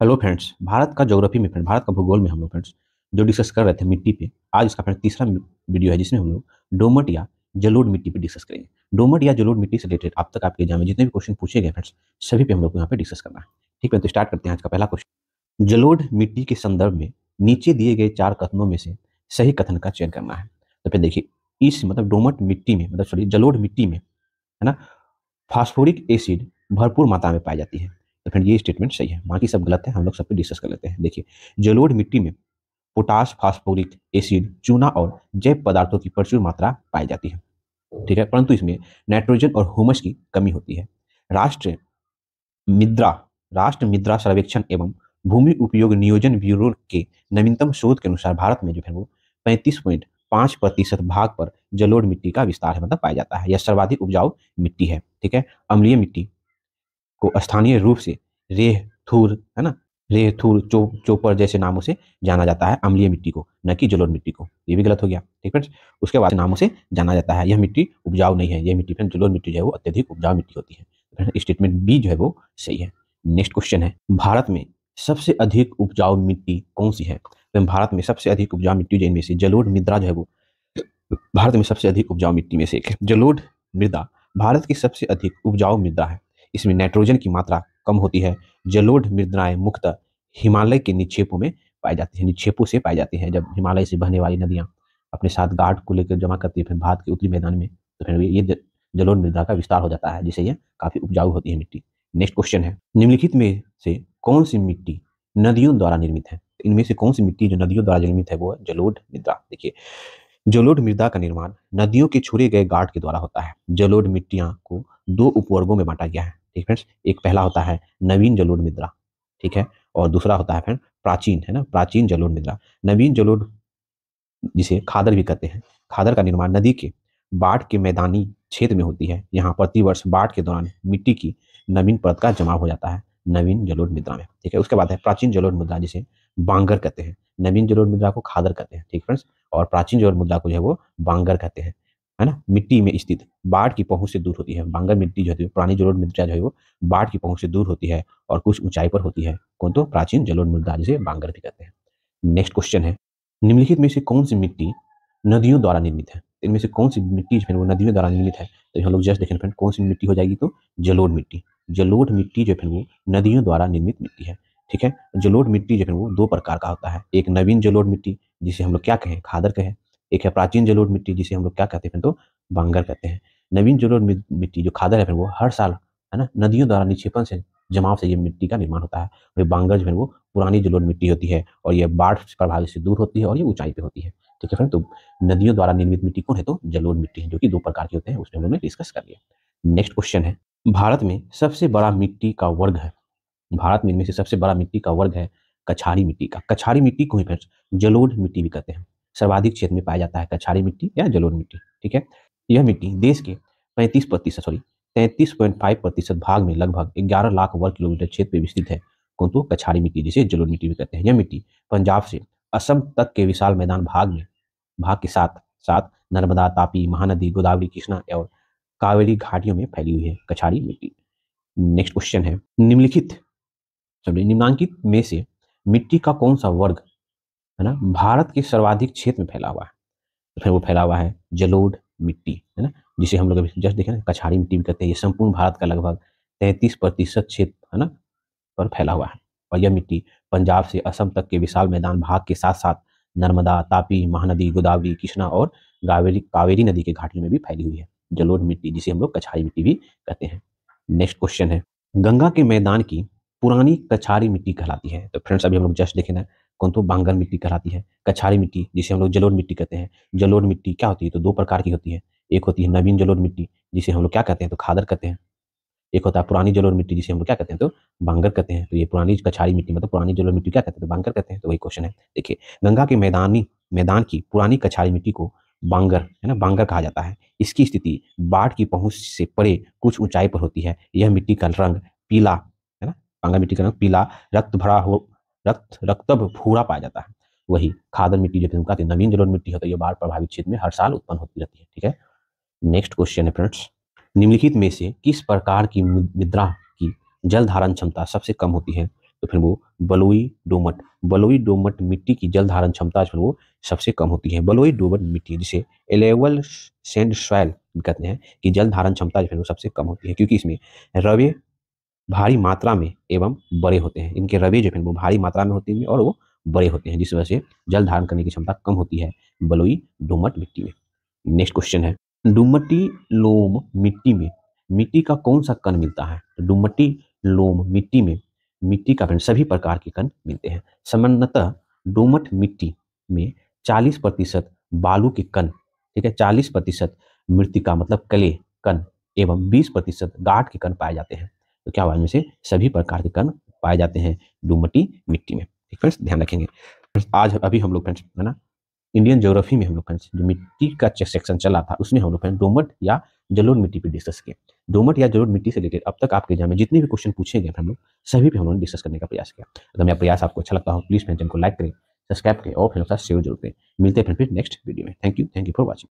Hello friends, Bharat का geography में friend Bharat का भूगोल में हम लोग फ्रेंड्स जो डिस्कस कर रहे थे मिट्टी पे। आज इसका फ्रेंड तीसरा वीडियो है जिसमें हम लोग डोमट या जलोढ़ मिट्टी पे डिस्कस करेंगे। डोमट या जलोढ़ मिट्टी से रिलेटेड अब तक आपके एग्जाम में जितने भी क्वेश्चन पूछे गए फ्रेंड्स सभी पे हम लोग को यहाँ पे डिस्कस करना है। ठीक है, तो स्टार्ट करते हैं। आज का पहला क्वेश्चन, जलोढ़ मिट्टी के संदर्भ में नीचे दिए गए 4 कथनों में से सही कथन का चयन करना है। तो फिर देखिए, इस मतलब डोमट मिट्टी में मतलब सॉरी जलोढ़ मिट्टी में है ना, फास्फोरिक एसिड भरपूर मात्रा में पाई जाती है। तो फिर ये स्टेटमेंट सही है, बाकी सब गलत है। हम लोग सब पे डिस्कस कर लेते हैं। देखिए, जलोढ़ मिट्टी में पोटास, फास्फोरिक एसिड, चूना और जैव पदार्थों की प्रचुर मात्रा पाई जाती है। ठीक है, परंतु इसमें नाइट्रोजन और ह्यूमस की कमी होती है। राष्ट्र मृदा राष्ट्र मृदा सर्वेक्षण एवं भूमि उपयोग नियोजन ब्यूरो के नवीनतम शोध के अनुसार भारत में जो है वो 35.5% भाग पर जलोढ़ मिट्टी का विस्तार है, मतलब पाया जाता है। यह सर्वाधिक उपजाऊ मिट्टी है। ठीक है, अम्लीय मिट्टी को स्थानीय रूप से रेह थूर है ना, रेह थूर चोपर जैसे नामों से जाना जाता है अम्लीय मिट्टी को, न कि जलोढ़ मिट्टी को। ये भी गलत हो गया। ठीक है, उसके बाद नामों से जाना जाता है। यह मिट्टी उपजाऊ नहीं है। यह मिट्टी फिर जलोढ़ मिट्टी जो है वो अत्यधिक उपजाऊ मिट्टी होती है। स्टेटमेंट बी जो है वो सही है। नेक्स्ट क्वेश्चन है, भारत में सबसे अधिक उपजाऊ मिट्टी कौन सी है? तो भारत में सबसे अधिक उपजाऊ मिट्टी जो इनमें से जलोढ़ मृदा जो है वो भारत में सबसे अधिक उपजाऊ मिट्टी में से एक है। जलोढ़ मृदा भारत की सबसे अधिक उपजाऊ मृदा है। इसमें नाइट्रोजन की मात्रा कम होती है। जलोढ़ मृदाएं मुख्यतः हिमालय के निक्षेपों में पाई जाती है, निक्षेपों से पाई जाती है। जब हिमालय से बहने वाली नदियां अपने साथ गाढ़ को लेकर जमा करती है फिर भारत के उत्तरी मैदान में, तो फिर ये जलोढ़ मृदा का विस्तार हो जाता है, जिससे ये काफी उपजाऊ होती है मिट्टी। नेक्स्ट क्वेश्चन है, निम्नलिखित में से कौन सी मिट्टी नदियों द्वारा निर्मित है? इनमें से कौन सी मिट्टी जो नदियों द्वारा निर्मित है वो है जलोढ़ मृदा। देखिए, जलोढ़ मृदा का निर्माण नदियों के छोड़े गए गाढ़ के द्वारा होता है। जलोढ़ मिट्टियां को 2 उपवर्गों में बांटा गया है। ठीक फ्रेंड्स, एक पहला होता है नवीन जलोढ़ मृदा, ठीक है, और दूसरा होता है फ्रेंड प्राचीन, है ना, प्राचीन जलोढ़ मृदा। नवीन जलोढ़ जिसे खादर भी कहते हैं, खादर का निर्माण नदी के बाढ़ के मैदानी क्षेत्र में होती है। यहाँ प्रतिवर्ष बाढ़ के दौरान मिट्टी की नवीन परत का जमाव हो जाता है नवीन जलोढ़ मृदा में। ठीक है, उसके बाद है प्राचीन जलोढ़ मृदा जिसे बांगर कहते हैं। नवीन जलोढ़ मृदा को खादर कहते हैं। ठीक फ्रेंड्स, और प्राचीन जलोढ़ मृदा को जो है वो बांगर कहते हैं, है ना। मिट्टी में स्थित बाढ़ की पहुंच से दूर होती है। बांगर मिट्टी जो होती है, पुरानी जलोढ़ मृदा जो है वो बाढ़ की पहुंच से दूर होती है और कुछ ऊंचाई पर होती है। कौन? तो प्राचीन जलोढ़ मृदा जिसे बांगर भी कहते हैं। नेक्स्ट क्वेश्चन है, निम्नलिखित में से कौन सी मिट्टी नदियों द्वारा निर्मित है? इनमें से कौन सी मिट्टी जो है वो नदियों द्वारा निर्मित है? तो हम लोग जस्ट देखें फ्रेंड कौन सी मिट्टी हो जाएगी, तो जलोढ़ मिट्टी। जलोढ़ मिट्टी जो है वो नदियों द्वारा निर्मित मिट्टी है। ठीक है, जलोढ़ मिट्टी जो है वो 2 प्रकार का होता है। एक नवीन जलोढ़ मिट्टी जिसे हम लोग क्या कहें, खादर कहें। एक है प्राचीन जलोढ़ मिट्टी जिसे हम लोग क्या कहते हैं, तो बांगर कहते हैं। नवीन जलोढ़ मिट्टी जो खादर है फिर वो हर साल, है ना, नदियों द्वारा निक्षेपण से जमाव से ये मिट्टी का निर्माण होता है। वही बांगर जो है वो पुरानी जलोढ़ मिट्टी होती है और ये बाढ़ प्रभावित से दूर होती है और ये ऊंचाई पे होती है। ठीक है फ्रेंड, तो नदियों द्वारा निर्मित मिट्टी कौन है, तो जलोढ़ मिट्टी है, जो कि 2 प्रकार की होते हैं, उसमें हम लोग ने डिस्कस कर लिया। नेक्स्ट क्वेश्चन है, भारत में सबसे बड़ा मिट्टी का वर्ग है। भारत में इनमें से सबसे बड़ा मिट्टी का वर्ग है कछारी मिट्टी का। कछारी मिट्टी को ही फ्रेंड्स जलोढ़ मिट्टी भी कहते हैं। सर्वाधिक क्षेत्र में पाया जाता है कछारी मिट्टी या जलोढ़ मिट्टी। ठीक है, यह मिट्टी देश के 33.5% भाग में लगभग 11 लाख वर्ग किलोमीटर क्षेत्र में विस्तृत है। कौन? तो कछारी मिट्टी जिसे जलोढ़ मिट्टी भी कहते हैं। यह मिट्टी पंजाब से असम तक के विशाल मैदान भाग के साथ साथ नर्मदा, तापी, महानदी, गोदावरी, कृष्णा और कावेरी घाटियों में फैली हुई है कछारी मिट्टी। नेक्स्ट क्वेश्चन है, निम्नांकित में से मिट्टी का कौन सा वर्ग, है ना, भारत के सर्वाधिक क्षेत्र में फैला हुआ है? तो फिर वो फैला हुआ है जलोढ़ मिट्टी, है ना, जिसे हम लोग अभी जस्ट देखे ना कछारी मिट्टी भी कहते हैं। ये संपूर्ण भारत का लगभग 33% क्षेत्र, है ना, पर फैला हुआ है। और यह मिट्टी पंजाब से असम तक के विशाल मैदान भाग के साथ साथ नर्मदा, तापी, महानदी, गोदावरी, कृष्णा और कावेरी नदी के घाटियों में भी फैली हुई है जलोढ़ मिट्टी, जिसे हम लोग कछारी मिट्टी भी कहते हैं। नेक्स्ट क्वेश्चन है, गंगा के मैदान की पुरानी कछारी मिट्टी कहलाती है। तो फ्रेंड्स अभी हम लोग जस्ट देखे ना, कौन? तो बांगर मिट्टी कहलाती है। कछारी मिट्टी जिसे हम लोग जलोढ़ मिट्टी कहते हैं। जलोढ़ मिट्टी क्या होती है, तो 2 प्रकार की होती है। एक होती है नवीन जलोढ़ मिट्टी जिसे हम लोग क्या कहते हैं, तो खादर कहते हैं। एक होता है पुरानी जलोढ़ मिट्टी जिसे हम लोग क्या कहते हैं, तो बांगर कहते हैं। तो ये पुरानी कछारी मिट्टी मतलब पुरानी जलोढ़ मिट्टी क्या कहते हैं, तो बांगर कहते हैं। तो वही क्वेश्चन है। देखिए, गंगा के मैदान की पुरानी कछारी मिट्टी को बांगर, है ना, बांगर कहा जाता है। इसकी स्थिति बाढ़ की पहुंच से परे कुछ ऊंचाई पर होती है। यह मिट्टी का रंग पीला, है ना, बांगर मिट्टी का रंग पीला रक्तभ भूरा पाया जाता है। वही खादर मिट्टी जो कहते हैं नवीन जलोढ़ मिट्टी होती है, ये बाढ़ प्रभावित क्षेत्र में हर साल उत्पन्न होती रहती है। ठीक है, नेक्स्ट क्वेश्चन है फ्रेंड्स, निम्नलिखित में से किस प्रकार की मृदा की जल धारण क्षमता सबसे कम होती है? तो फिर वो बलुई दोमट मिट्टी की जल धारण क्षमता फिर वो सबसे कम होती है। बलुई दोमट मिट्टी जिसे एलेवल सैंड सॉइल कहते हैं कि जल धारण क्षमता जो है वो सबसे कम होती है, क्योंकि इसमें रवे भारी मात्रा में एवं बड़े होते हैं। इनके रवे जो है वो भारी मात्रा में होते हैं और वो बड़े होते हैं, जिस वजह से जल धारण करने की क्षमता कम होती है बलुई दोमट मिट्टी में। नेक्स्ट क्वेश्चन है, दोमट्टी लोम मिट्टी में मिट्टी का कौन सा कण मिलता है? तो दोमट्टी लोम मिट्टी में मिट्टी का सभी प्रकार के कण मिलते हैं। सामान्यतः दोमट मिट्टी में 40% बालू के कण, ठीक है, 40% मृतिका मतलब कले कण एवं 20% गाठ के कण पाए जाते हैं। तो क्या हुआ, इनमें से सभी प्रकार के कण पाए जाते हैं दोमट्टी मिट्टी में। ठीक फ्रेंड्स, ध्यान रखेंगे। आज अभी हम लोग फ्रेंड्स है ना इंडियन ज्योग्राफी में हम लोग फ्रेंड्स जो मिट्टी का सेक्शन चला था उसमें हम लोग फ्रेंड्स दोमट या जलोढ़ मिट्टी पे डिस्कस किए। दोमट या जलोढ़ मिट्टी से रिलेटेड अब तक आपके एग्जाम में जितने भी क्वेश्चन पूछे गए हम लोग सभी पे हम लोगों ने डिस्कस करने का प्रयास किया। अगर मेरा प्रयास आपको अच्छा लगता हो प्लीज मेरे चैनल को लाइक करें, सब्सक्राइब करें और फिर साथ शेयर जरूर करें। मिलते हैं फिर नेक्स्ट वीडियो में। Thank you for watching.